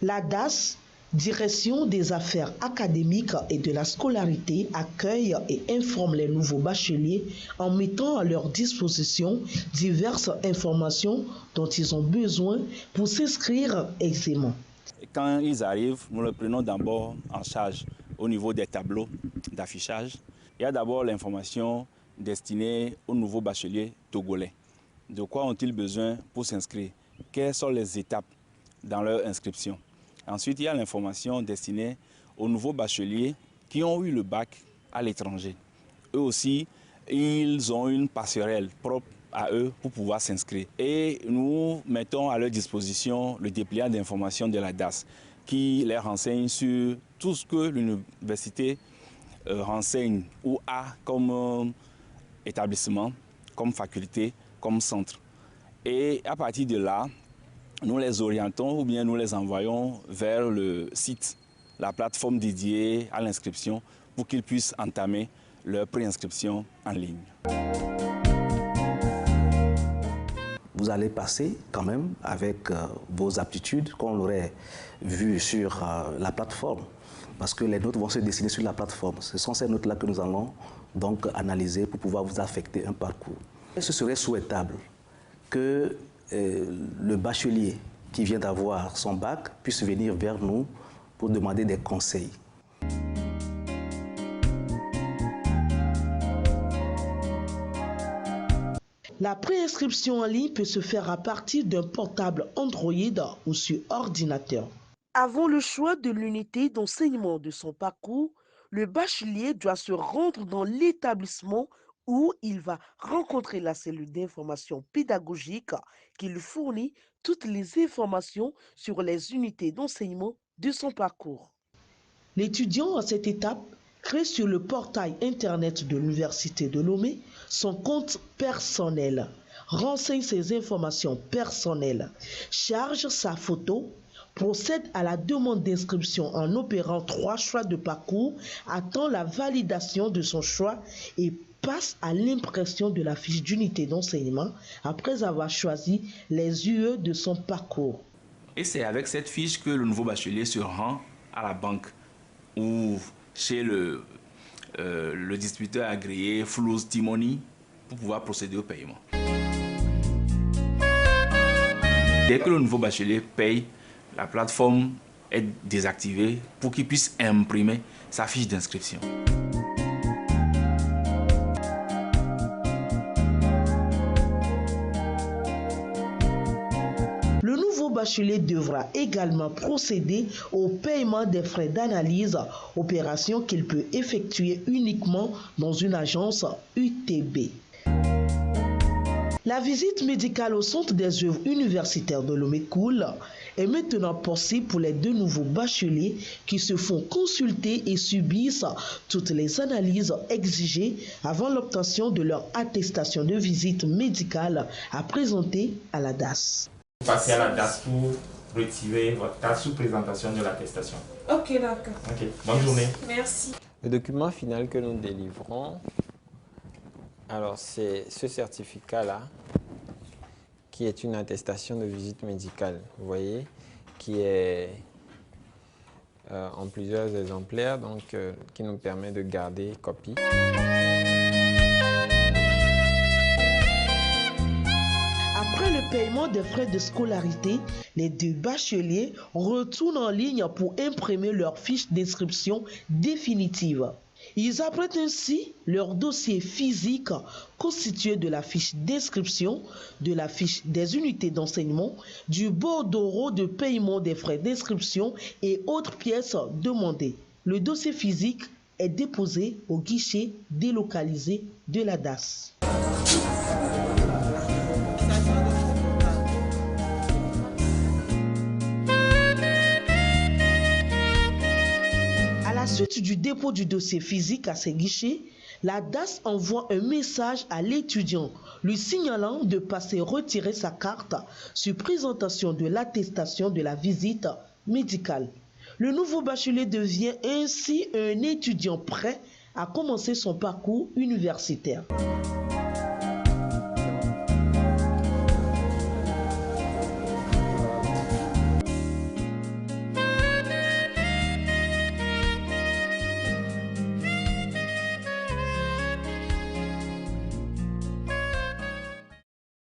La DAS, Direction des affaires académiques et de la scolarité, accueille et informe les nouveaux bacheliers en mettant à leur disposition diverses informations dont ils ont besoin pour s'inscrire aisément. Quand ils arrivent, nous les prenons d'abord en charge au niveau des tableaux d'affichage. Il y a d'abord l'information destinée aux nouveaux bacheliers togolais. De quoi ont-ils besoin pour s'inscrire? Quelles sont les étapes dans leur inscription? Ensuite, il y a l'information destinée aux nouveaux bacheliers qui ont eu le bac à l'étranger. Eux aussi, ils ont une passerelle propre à eux pour pouvoir s'inscrire. Et nous mettons à leur disposition le dépliant d'informations de la DAS qui les renseigne sur tout ce que l'université renseigne ou a comme établissement, comme faculté, comme centre. Et à partir de là, nous les orientons ou bien nous les envoyons vers le site, la plateforme dédiée à l'inscription pour qu'ils puissent entamer leur préinscription en ligne. Vous allez passer quand même avec vos aptitudes qu'on l'aurait vu sur la plateforme, parce que les notes vont se dessiner sur la plateforme. Ce sont ces notes-là que nous allons donc analyser pour pouvoir vous affecter un parcours. Et ce serait souhaitable que le bachelier qui vient d'avoir son bac puisse venir vers nous pour demander des conseils. La préinscription en ligne peut se faire à partir d'un portable Android ou sur ordinateur. Avant le choix de l'unité d'enseignement de son parcours, le bachelier doit se rendre dans l'établissement où il va rencontrer la cellule d'information pédagogique qui lui fournit toutes les informations sur les unités d'enseignement de son parcours. L'étudiant à cette étape crée sur le portail internet de l'Université de Lomé son compte personnel, renseigne ses informations personnelles, charge sa photo, procède à la demande d'inscription en opérant 3 choix de parcours, attend la validation de son choix et passe à l'impression de la fiche d'unité d'enseignement après avoir choisi les UE de son parcours. Et c'est avec cette fiche que le nouveau bachelier se rend à la banque ou chez le distributeur agréé Flows Timoni pour pouvoir procéder au paiement. Dès que le nouveau bachelier paye, la plateforme est désactivée pour qu'il puisse imprimer sa fiche d'inscription. Le nouveau bachelier devra également procéder au paiement des frais d'analyse, opération qu'il peut effectuer uniquement dans une agence UTB. La visite médicale au centre des œuvres universitaires de Lomé Cool est maintenant possible pour les 2 nouveaux bacheliers qui se font consulter et subissent toutes les analyses exigées avant l'obtention de leur attestation de visite médicale à présenter à la DAS. Passez à la DAS pour retirer votre carte sous présentation de l'attestation. Ok, d'accord. Ok, bonne journée. Merci. Le document final que nous délivrons, alors c'est ce certificat-là, qui est une attestation de visite médicale, vous voyez, qui est en plusieurs exemplaires, donc qui nous permet de garder copie. Après le paiement des frais de scolarité, les 2 bacheliers retournent en ligne pour imprimer leur fiche d'inscription définitive. Ils apprêtent ainsi leur dossier physique constitué de la fiche d'inscription, de la fiche des unités d'enseignement, du bordereau de paiement des frais d'inscription et autres pièces demandées. Le dossier physique est déposé au guichet délocalisé de la DAS. À la suite du dépôt du dossier physique à ses guichets, la DAS envoie un message à l'étudiant lui signalant de passer retirer sa carte sur présentation de l'attestation de la visite médicale. Le nouveau bachelier devient ainsi un étudiant prêt à commencer son parcours universitaire.